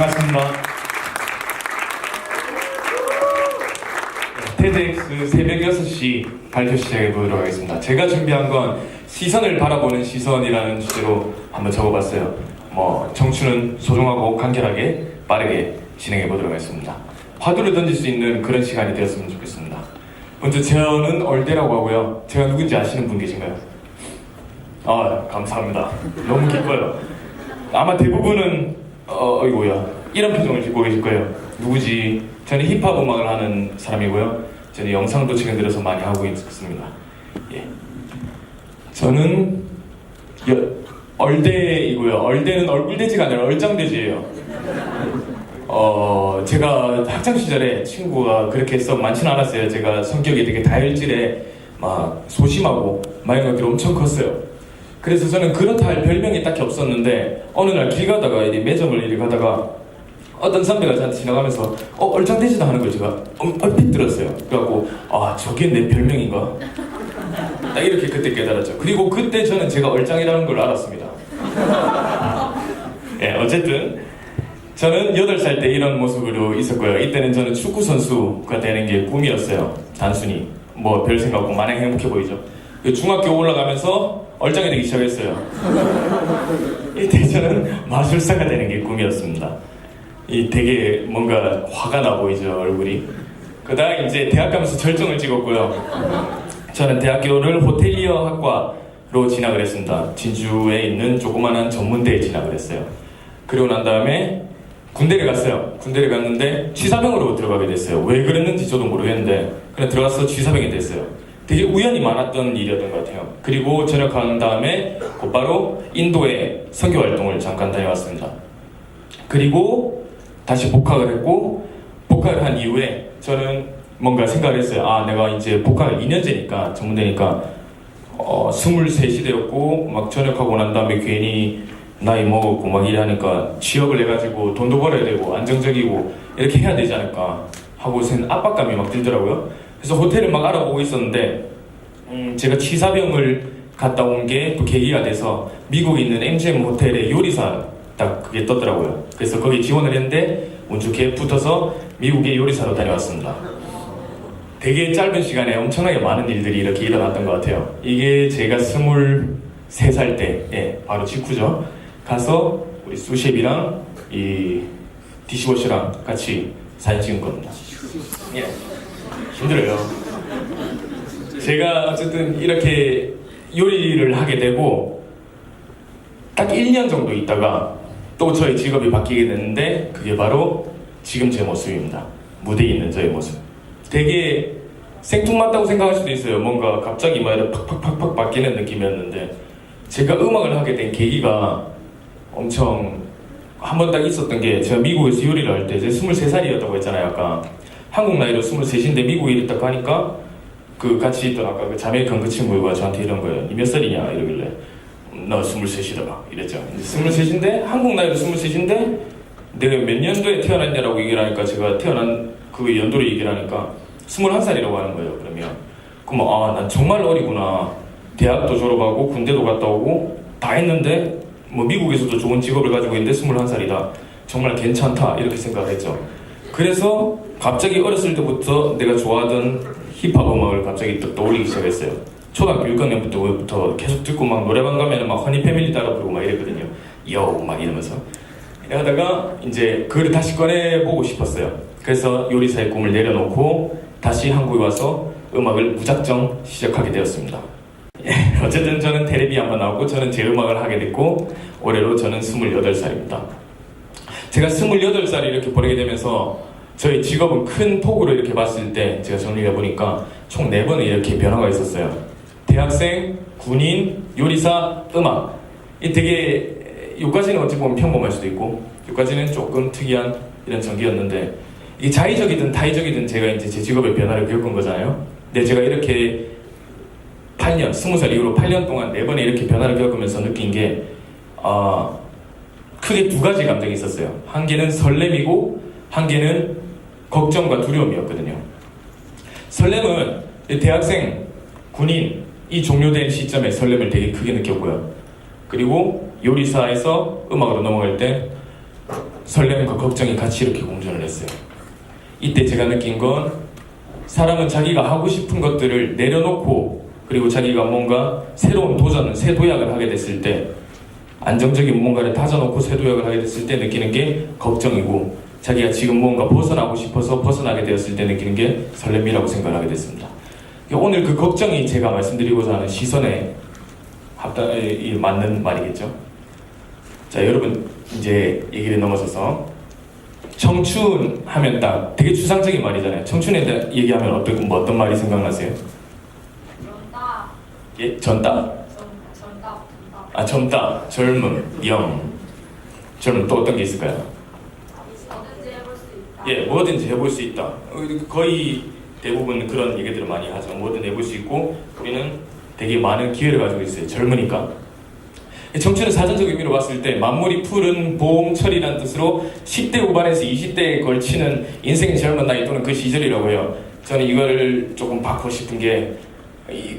반갑습니다. TEDx 새벽 6시 발표 시작해 보도록 하겠습니다. 제가 준비한 건 시선을 바라보는 시선이라는 주제로 한번 적어봤어요. 청춘은 소중하고 간결하게 빠르게 진행해 보도록 하겠습니다. 화두를 던질 수 있는 그런 시간이 되었으면 좋겠습니다. 먼저 저는 얼대라고 하고요. 제가 누군지 아시는 분 계신가요? 감사합니다. 너무 기뻐요. 아마 대부분은 이런 표정을 짓고 계실 거예요. 누구지? 저는 힙합 음악을 하는 사람이고요. 저는 영상도 최근 들어서 많이 하고 있습니다. 예. 저는 얼대이고요. 얼대는 얼굴돼지가 아니라 얼짱돼지예요. 제가 학창 시절에 친구가 그렇게 썩 많지는 않았어요. 제가 성격이 되게 다혈질에 막 소심하고 막 이런 것들이 엄청 컸어요. 그래서 저는 그렇다 할 별명이 딱히 없었는데 어느 날 길 가다가 매점을 이렇게 가다가 어떤 선배가 저한테 지나가면서 얼짱돼지다 하는 걸 제가 얼핏 들었어요. 그래갖고 저게 내 별명인가? 딱 이렇게 그때 깨달았죠. 그리고 그때 저는 제가 얼짱이라는 걸 알았습니다. 예, 어쨌든 저는 8살 때 이런 모습으로 있었고요. 이때는 저는 축구 선수가 되는 게 꿈이었어요. 단순히 별 생각 없고 마냥 행복해 보이죠. 중학교 올라가면서 얼짱이 되기 시작했어요. 이때 저는 마술사가 되는 게 꿈이었습니다. 되게 뭔가 화가 나 보이죠, 얼굴이. 그다음 이제 대학 가면서 절정을 찍었고요. 저는 대학교를 호텔리어 학과로 진학을 했습니다. 진주에 있는 조그마한 전문대에 진학을 했어요. 그리고 난 다음에 군대를 갔어요. 군대를 갔는데 취사병으로 들어가게 됐어요. 왜 그랬는지 저도 모르겠는데 그냥 들어가서 취사병이 됐어요. 되게 우연히 많았던 일이었던 것 같아요. 그리고 전역한 다음에 곧바로 인도에 선교활동을 잠깐 다녀왔습니다. 그리고 다시 복학을 했고, 복학을 한 이후에 저는 뭔가 생각을 했어요. 내가 이제 복학을 2년째니까, 전문대니까 23이 되었고 막 전역하고 난 다음에 괜히 나이 먹었고 막 이러니까 취업을 해가지고 돈도 벌어야 되고 안정적이고 이렇게 해야 되지 않을까 하고 압박감이 막 들더라고요. 그래서 호텔을 막 알아보고 있었는데 제가 취사병을 갔다 온 게 또 계기가 돼서 미국에 있는 MGM 호텔의 요리사 딱 그게 떴더라고요. 그래서 거기 지원을 했는데 운 좋게 붙어서 미국의 요리사로 다녀왔습니다. 되게 짧은 시간에 엄청나게 많은 일들이 이렇게 일어났던 것 같아요. 이게 제가 23살 때 바로 직후죠. 가서 우리 수셰프랑 이 디시워셔랑 같이 사진 찍은 겁니다. 예. 힘들어요. 제가 어쨌든 이렇게 요리를 하게 되고 딱 1년 정도 있다가 또 저의 직업이 바뀌게 됐는데 그게 바로 지금 제 모습입니다. 무대에 있는 저의 모습. 되게 생뚱맞다고 생각할 수도 있어요. 뭔가 갑자기 막 이렇게 팍팍팍팍 바뀌는 느낌이었는데 제가 음악을 하게 된 계기가 엄청 한 번 딱 있었던 게 제가 미국에서 요리를 할 때 제가 23살이었다고 했잖아요. 아까 한국 나이로 23인데 미국에 이랬다 가니까 같이 있던 아까 그 자메이칸 그 친구가 저한테 이런 거예요. 니 몇 살이냐 이러길래 나 23이다 이랬죠. 23인데 한국 나이로 23인데 내가 몇 년도에 태어났냐라고 얘기를 하니까 제가 태어난 그 연도를 얘기를 하니까 21살이라고 하는 거예요. 그러면 난 정말 어리구나. 대학도 졸업하고 군대도 갔다 오고 다 했는데 미국에서도 좋은 직업을 가지고 있는데 21살이다. 정말 괜찮다 이렇게 생각을 했죠. 그래서 갑자기 어렸을 때부터 내가 좋아하던 힙합 음악을 갑자기 떠올리기 시작했어요. 초등학교 6학년부터 계속 듣고 막 노래방 가면 막 허니 패밀리 따라 부르고 막 이랬거든요. 여우 막 이러면서 이러다가 이제 그걸 다시 꺼내보고 싶었어요. 그래서 요리사의 꿈을 내려놓고 다시 한국에 와서 음악을 무작정 시작하게 되었습니다. 어쨌든 저는 텔레비 한번 나오고 저는 제 음악을 하게 됐고 올해로 저는 28살입니다. 제가 28살이 이렇게 보내게 되면서 저희 직업은 큰 폭으로 이렇게 봤을 때 제가 정리해보니까 총 4번의 이렇게 변화가 있었어요. 대학생, 군인, 요리사, 음악. 이 되게 여기까지는 어찌 보면 평범할 수도 있고 여기까지는 조금 특이한 이런 전개였는데 이게 자의적이든 타의적이든 제가 이제 제 직업의 변화를 겪은 거잖아요. 근데 제가 이렇게 8년, 20살 이후로 8년 동안 4번의 이렇게 변화를 겪으면서 느낀 게 크게 2가지 감정이 있었어요. 한 개는 설렘이고 한 개는 걱정과 두려움이었거든요. 설렘은 대학생, 군인이 종료된 시점에 설렘을 되게 크게 느꼈고요. 그리고 요리사에서 음악으로 넘어갈 때 설렘과 걱정이 같이 이렇게 공존을 했어요. 이때 제가 느낀 건 사람은 자기가 하고 싶은 것들을 내려놓고 그리고 자기가 뭔가 새로운 도전을, 새 도약을 하게 됐을 때 안정적인 뭔가를 다져놓고 새 도약을 하게 됐을 때 느끼는 게 걱정이고 자기가 지금 뭔가 벗어나고 싶어서 벗어나게 되었을 때 느끼는 게 설렘이라고 생각을 하게 됐습니다. 오늘 그 걱정이 제가 말씀드리고자 하는 시선에 맞는 말이겠죠. 자, 여러분 이제 얘기를 넘어서서 청춘 하면 딱 되게 추상적인 말이잖아요. 청춘에 대한 얘기하면 어떤 말이 생각나세요? 젊다. 예? 젊다? 젊다. 아, 젊다, 젊음, 젊음. 또 어떤 게 있을까요? 뭐든지 해볼 수 있다. 예, 뭐든지 해볼 수 있다. 거의 대부분 그런 얘기들을 많이 하죠. 뭐든 해볼 수 있고 우리는 되게 많은 기회를 가지고 있어요. 젊으니까. 청춘은 사전적 의미로 봤을 때 만물이 푸른 봄철이라는 뜻으로 10대 후반에서 20대에 걸치는 인생의 젊은 나이 또는 그 시절이라고 해요. 저는 이걸 조금 바꾸고 싶은 게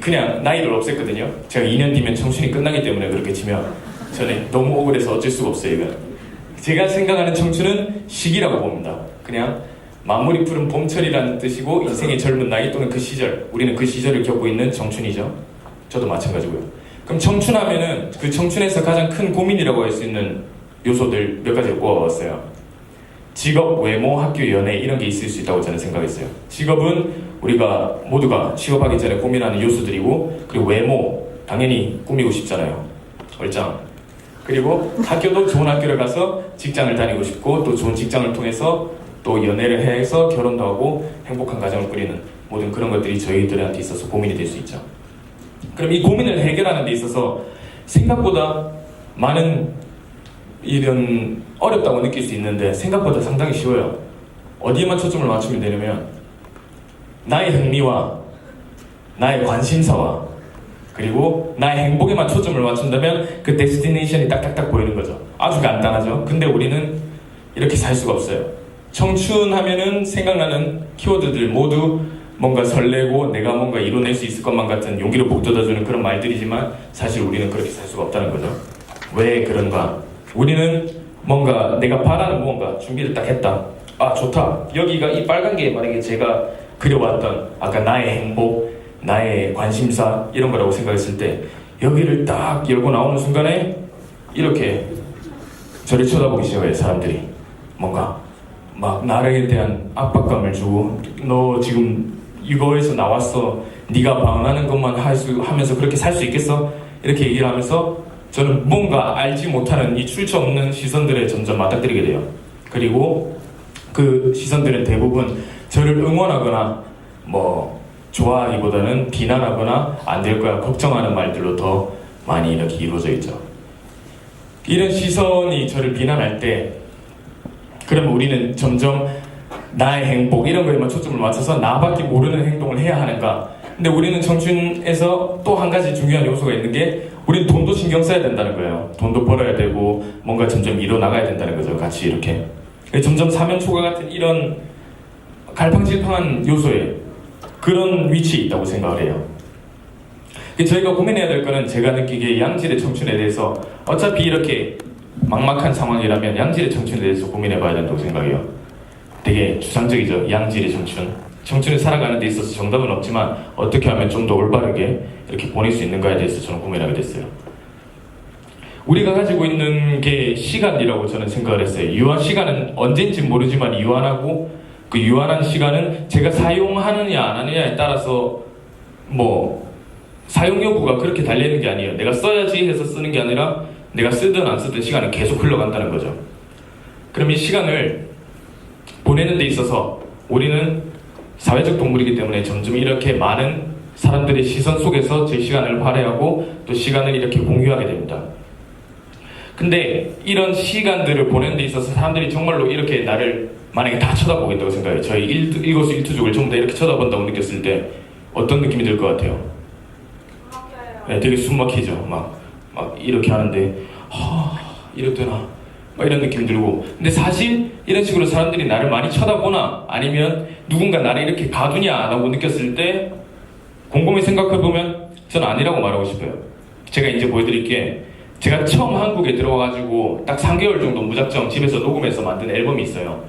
그냥 나이를 없앴거든요. 제가 2년 뒤면 청춘이 끝나기 때문에 그렇게 치면 저는 너무 억울해서 어쩔 수가 없어요. 이건 제가 생각하는 청춘은 시기라고 봅니다. 그냥 만물이 푸른 봄철이라는 뜻이고 인생의 젊은 나이 또는 그 시절, 우리는 그 시절을 겪고 있는 청춘이죠. 저도 마찬가지고요. 그럼 청춘하면은 그 청춘에서 가장 큰 고민이라고 할 수 있는 요소들 몇 가지를 꼽아봤어요. 직업, 외모, 학교, 연애 이런 게 있을 수 있다고 저는 생각했어요. 직업은 우리가 모두가 취업하기 전에 고민하는 요소들이고, 그리고 외모 당연히 꾸미고 싶잖아요. 얼짱. 그리고 학교도 좋은 학교를 가서 직장을 다니고 싶고 또 좋은 직장을 통해서 또 연애를 해서 결혼도 하고 행복한 가정을 꾸리는 모든 그런 것들이 저희들한테 있어서 고민이 될 수 있죠. 그럼 이 고민을 해결하는 데 있어서 생각보다 많은 이런 어렵다고 느낄 수 있는데 생각보다 상당히 쉬워요. 어디에만 초점을 맞추면 되냐면 나의 흥미와 나의 관심사와 그리고 나의 행복에만 초점을 맞춘다면 그 데스티네이션이 딱딱딱 보이는 거죠. 아주 간단하죠. 근데 우리는 이렇게 살 수가 없어요. 청춘하면은 생각나는 키워드들 모두 뭔가 설레고 내가 뭔가 이뤄낼 수 있을 것만 같은 용기를 북돋아주는 그런 말들이지만 사실 우리는 그렇게 살 수가 없다는 거죠. 왜 그런가? 우리는 뭔가 내가 바라는 무언가 준비를 딱 했다. 아, 좋다. 여기가 이 빨간 게 만약에 제가 그려왔던 아까 나의 행복, 나의 관심사 이런 거라고 생각했을 때 여기를 딱 열고 나오는 순간에 이렇게 저를 쳐다보기 시작해요. 사람들이 뭔가 막 나에 대한 압박감을 주고 너 지금 이거에서 나왔어. 네가 방황하는 것만 하면서 그렇게 살 수 있겠어? 이렇게 얘기를 하면서 저는 뭔가 알지 못하는 이 출처 없는 시선들에 점점 맞닥뜨리게 돼요. 그리고 그 시선들은 대부분 저를 응원하거나 뭐 좋아하기보다는 비난하거나 안 될 거야 걱정하는 말들로 더 많이 이렇게 이루어져 있죠. 이런 시선이 저를 비난할 때 그러면 우리는 점점 나의 행복 이런 거에만 초점을 맞춰서 나밖에 모르는 행동을 해야 하는가. 근데 우리는 청춘에서 또 한 가지 중요한 요소가 있는 게 우리는 돈도 신경 써야 된다는 거예요. 돈도 벌어야 되고 뭔가 점점 이뤄나가야 된다는 거죠. 같이 이렇게 점점 사면초가 같은 이런 갈팡질팡한 요소에 그런 위치에 있다고 생각을 해요. 저희가 고민해야 될 거는 제가 느끼기에 양질의 청춘에 대해서 어차피 이렇게 막막한 상황이라면 양질의 청춘에 대해서 고민해 봐야 된다고 생각해요. 되게 추상적이죠. 양질의 청춘. 청춘을 살아가는 데 있어서 정답은 없지만 어떻게 하면 좀 더 올바르게 이렇게 보낼 수 있는가에 대해서 저는 고민하게 됐어요. 우리가 가지고 있는 게 시간이라고 저는 생각을 했어요. 유한 시간은 언제인지 모르지만 유한하고 그 유한한 시간은 제가 사용하느냐 안 하느냐에 따라서 뭐 사용 여부가 그렇게 달리는 게 아니에요. 내가 써야지 해서 쓰는 게 아니라 내가 쓰든 안 쓰든 시간은 계속 흘러간다는 거죠. 그럼 이 시간을 보내는 데 있어서 우리는 사회적 동물이기 때문에 점점 이렇게 많은 사람들의 시선 속에서 제 시간을 활용하고 또 시간을 이렇게 공유하게 됩니다. 근데 이런 시간들을 보내는 데 있어서 사람들이 정말로 이렇게 나를 만약에 다 쳐다보겠다고 생각해요. 저희 일거수일투족을 전부 다 이렇게 쳐다본다고 느꼈을 때 어떤 느낌이 들 것 같아요? 네, 되게 숨 막히죠. 막 이렇게 하는데 이래도 되나? 막 이런 느낌이 들고. 근데 사실 이런 식으로 사람들이 나를 많이 쳐다보나 아니면 누군가 나를 이렇게 가두냐 라고 느꼈을 때 곰곰이 생각해보면 저는 아니라고 말하고 싶어요. 제가 이제 보여드릴 게 제가 처음 한국에 들어와가지고 딱 3개월 정도 무작정 집에서 녹음해서 만든 앨범이 있어요.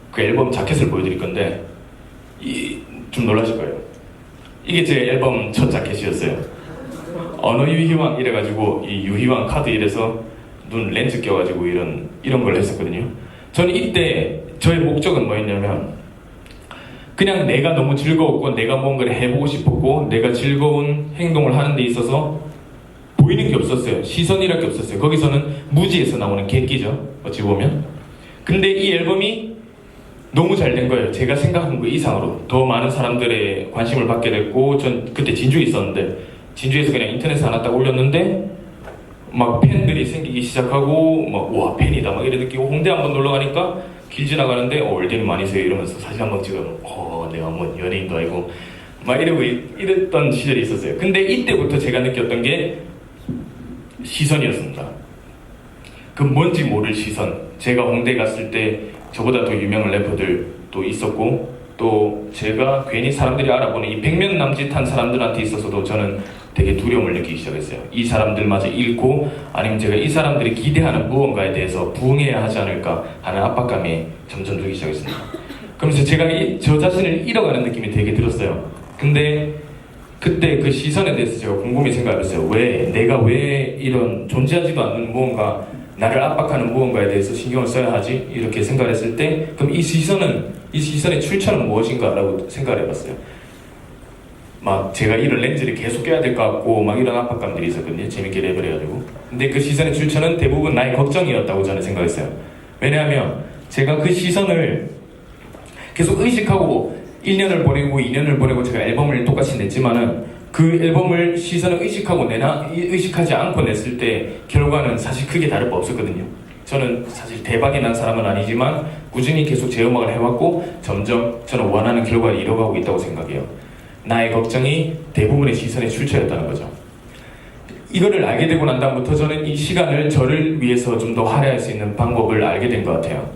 그 앨범 자켓을 보여드릴 건데 좀 놀라실 거예요. 이게 제 앨범 첫 자켓이었어요. 언어 유희왕 이래가지고 이 유희왕 카드 이래서 눈 렌즈 껴가지고 이런 걸 했었거든요. 저는 이때 저의 목적은 뭐였냐면 그냥 내가 너무 즐거웠고 내가 뭔가를 해보고 싶었고 내가 즐거운 행동을 하는 데 있어서 보이는 게 없었어요. 시선이랄 게 없었어요. 거기서는 무지에서 나오는 객기죠. 어찌 보면. 근데 이 앨범이 너무 잘 된 거예요. 제가 생각한 거 이상으로. 더 많은 사람들의 관심을 받게 됐고 전 그때 진주에 있었는데 진주에서 그냥 인터넷에 하나 딱 올렸는데 막 팬들이 생기기 시작하고 막 와 팬이다 막 이런 느끼고 홍대 한번 놀러 가니까 길 지나가는데 월드는 많이 세요 이러면서 사진 한번 찍으면 내가 뭐 연예인도 아니고 막 이러고 이랬던 시절이 있었어요. 근데 이때부터 제가 느꼈던 게 시선이었습니다. 그 뭔지 모를 시선. 제가 홍대 갔을 때 저보다 더 유명한 래퍼들도 있었고 또 제가 괜히 사람들이 알아보는 이 100명 남짓한 사람들한테 있어서도 저는 되게 두려움을 느끼기 시작했어요. 이 사람들마저 잃고 아니면 제가 이 사람들이 기대하는 무언가에 대해서 부응해야 하지 않을까 하는 압박감이 점점 들기 시작했습니다. 그러면서 제가 저 자신을 잃어가는 느낌이 되게 들었어요. 근데 그때 그 시선에 대해서 제가 곰곰이 생각해봤어요. 내가 왜 이런 존재하지도 않는 무언가 나를 압박하는 무언가에 대해서 신경을 써야 하지? 이렇게 생각을 했을 때 그럼 이 시선의 출처는 무엇인가? 라고 생각을 해봤어요. 막 제가 이런 렌즈를 계속 껴야 될 것 같고 막 이런 압박감들이 있었거든요. 재밌게 랩을 해가지고. 근데 그 시선의 출처는 대부분 나의 걱정이었다고 저는 생각했어요. 왜냐하면 제가 그 시선을 계속 의식하고 1년을 보내고 2년을 보내고 제가 앨범을 똑같이 냈지만은 그 앨범을 시선을 의식하지 않고 냈을 때 결과는 사실 크게 다를 바 없었거든요. 저는 사실 대박이 난 사람은 아니지만 꾸준히 계속 제 음악을 해왔고 점점 저는 원하는 결과를 이뤄가고 있다고 생각해요. 나의 걱정이 대부분의 시선의 출처였다는 거죠. 이거를 알게 되고 난 다음부터 저는 이 시간을 저를 위해서 좀 더 할애할 수 있는 방법을 알게 된 것 같아요.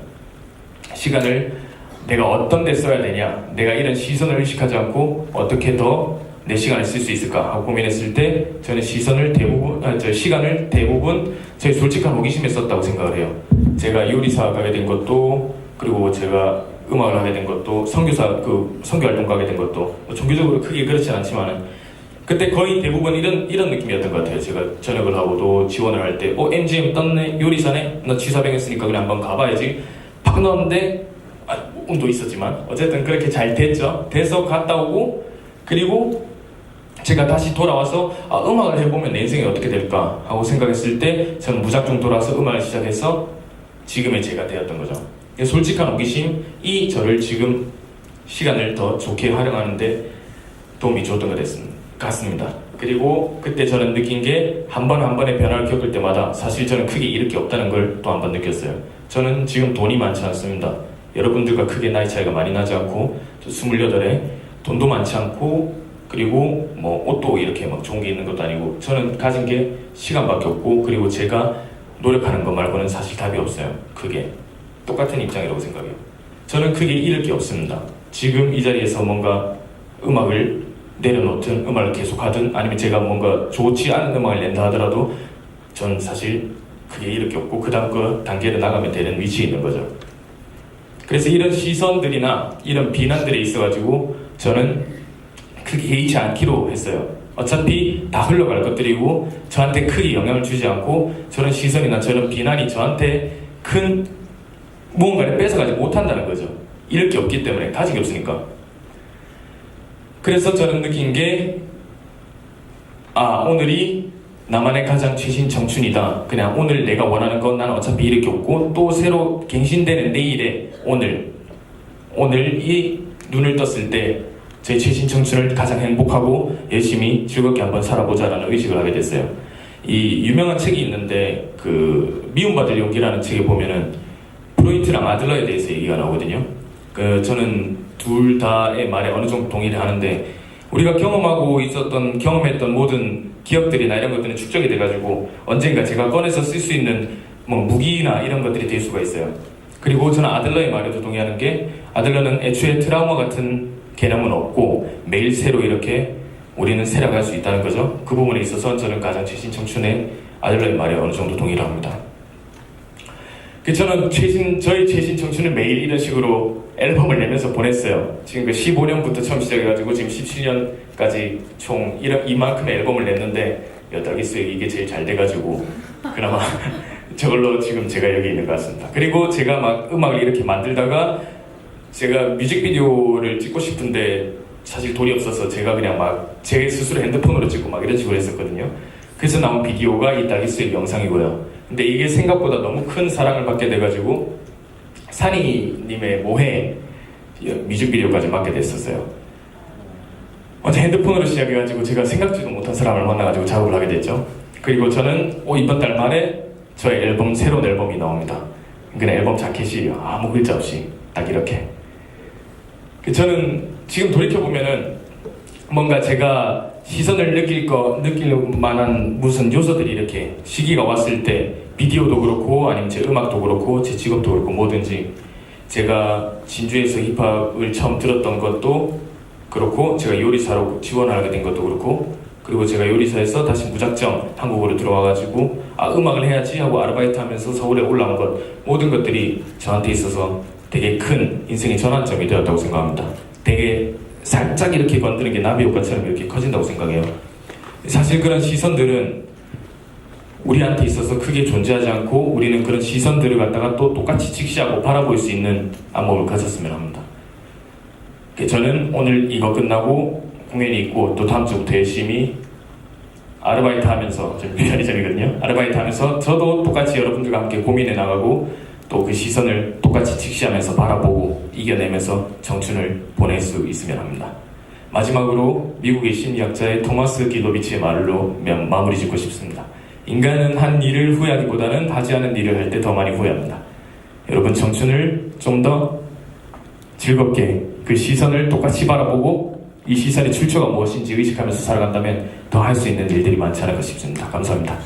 시간을 내가 어떤 데 써야 되냐, 내가 이런 시선을 의식하지 않고 어떻게 더 내 시간을 쓸 수 있을까 하고 고민했을 때 저는 시간을 대부분 저의 솔직한 호기심에 썼다고 생각을 해요. 제가 요리사 가게 된 것도 그리고 제가 음악을 하게 된 것도 선교활동 가게 된 것도 종교적으로 크게 그렇진 않지만은 그때 거의 대부분 이런 느낌이었던 것 같아요. 제가 전역을 하고도 지원을 할 때 MGM 떴네? 요리사네? 나 취사병 했으니까 그냥 한번 가봐야지 팍 넣었는데 운도 있었지만 어쨌든 그렇게 잘 됐죠. 돼서 갔다 오고 그리고 제가 다시 돌아와서 음악을 해보면 내 인생이 어떻게 될까 하고 생각했을 때 저는 무작정 돌아와서 음악을 시작해서 지금의 제가 되었던 거죠. 솔직한 호기심이 저를 지금 시간을 더 좋게 활용하는데 도움이 줬던 것 같습니다. 그리고 그때 저는 느낀 게 한 번 한 번의 변화를 겪을 때마다 사실 저는 크게 잃을 게 없다는 걸 또 한 번 느꼈어요. 저는 지금 돈이 많지 않습니다. 여러분들과 크게 나이 차이가 많이 나지 않고 28에 돈도 많지 않고 그리고 뭐 옷도 이렇게 막 좋은 게 있는 것도 아니고 저는 가진 게 시간밖에 없고 그리고 제가 노력하는 것 말고는 사실 답이 없어요. 그게 똑같은 입장이라고 생각해요. 저는 크게 잃을 게 없습니다. 지금 이 자리에서 뭔가 음악을 내려놓든 음악을 계속하든 아니면 제가 뭔가 좋지 않은 음악을 낸다 하더라도 저는 사실 크게 잃을 게 없고 그 다음 그 단계를 나가면 되는 위치에 있는 거죠. 그래서 이런 시선들이나 이런 비난들에 있어가지고 저는 크게 개의치 않기로 했어요. 어차피 다 흘러갈 것들이고 저한테 크게 영향을 주지 않고 저런 시선이나 저런 비난이 저한테 큰 무언가를 뺏어가지 못한다는 거죠. 잃을 게 없기 때문에 가진 게 없으니까. 그래서 저는 느낀 게 오늘이 나만의 가장 최신 청춘이다. 그냥 오늘 내가 원하는 건 나는 어차피 잃을 게 없고 또 새로 갱신되는 내일의 오늘이 눈을 떴을 때 제 최신 청춘을 가장 행복하고 열심히 즐겁게 한번 살아보자라는 의식을 하게 됐어요. 이 유명한 책이 있는데 그 미움받을 용기라는 책에 보면은 프로이트랑 아들러에 대해서 얘기가 나오거든요. 저는 둘 다의 말에 어느 정도 동의를 하는데 우리가 경험했던 모든 기억들이나 이런 것들은 축적이 돼가지고 언젠가 제가 꺼내서 쓸 수 있는 뭐 무기나 이런 것들이 될 수가 있어요. 그리고 저는 아들러의 말에도 동의하는 게 아들러는 애초에 트라우마 같은 개념은 없고 매일 새로 이렇게 우리는 살아갈 수 있다는 거죠. 그 부분에 있어서 저는 가장 최신 청춘에 아들러의 말에 어느 정도 동의를 합니다. 저는 저희 최신 청춘을 매일 이런 식으로 앨범을 내면서 보냈어요. 지금 15년부터 처음 시작해가지고 지금 17년까지 총 이만큼의 앨범을 냈는데 여기서 이게 제일 잘 돼가지고 그나마 저걸로 지금 제가 여기 있는 것 같습니다. 그리고 제가 막 음악을 이렇게 만들다가 제가 뮤직비디오를 찍고 싶은데 사실 돈이 없어서 제가 그냥 막 제 스스로 핸드폰으로 찍고 막 이런 식으로 했었거든요. 그래서 나온 비디오가 이 다기스의 영상이고요. 근데 이게 생각보다 너무 큰 사랑을 받게 돼가지고 산이님의 모해 뮤직비디오까지 맡게 됐었어요. 먼저 핸드폰으로 시작해가지고 제가 생각지도 못한 사람을 만나가지고 작업을 하게 됐죠. 그리고 저는 이번 달 말에 저의 앨범, 새로운 앨범이 나옵니다. 그냥 앨범 자켓이 아무 글자 없이 딱 이렇게. 저는 지금 돌이켜보면은 뭔가 제가 시선을 느낄 만한 무슨 요소들이 이렇게 시기가 왔을 때 비디오도 그렇고 아니면 제 음악도 그렇고 제 직업도 그렇고 뭐든지 제가 진주에서 힙합을 처음 들었던 것도 그렇고 제가 요리사로 지원하게 된 것도 그렇고 그리고 제가 요리사에서 다시 무작정 한국으로 들어와가지고 음악을 해야지 하고 아르바이트 하면서 서울에 올라온 것 모든 것들이 저한테 있어서 되게 큰 인생의 전환점이 되었다고 생각합니다. 되게 살짝 이렇게 건드는 게 나비 효과처럼 이렇게 커진다고 생각해요. 사실 그런 시선들은 우리한테 있어서 크게 존재하지 않고 우리는 그런 시선들을 갖다가 또 똑같이 직시하고 바라볼 수 있는 안목을 가졌으면 합니다. 저는 오늘 이거 끝나고 공연이 있고 또 다음 주부터 열심히 아르바이트 하면서 좀 편의점이거든요. 아르바이트 하면서 저도 똑같이 여러분들과 함께 고민해 나가고 또 그 시선을 똑같이 직시하면서 바라보고 이겨내면서 청춘을 보낼 수 있으면 합니다. 마지막으로 미국의 심리학자의 토마스 기도비치의 말로 마무리 짓고 싶습니다. 인간은 한 일을 후회하기보다는 하지 않은 일을 할 때 더 많이 후회합니다. 여러분 청춘을 좀 더 즐겁게 그 시선을 똑같이 바라보고 이 시선의 출처가 무엇인지 의식하면서 살아간다면 더 할 수 있는 일들이 많지 않을까 싶습니다. 감사합니다.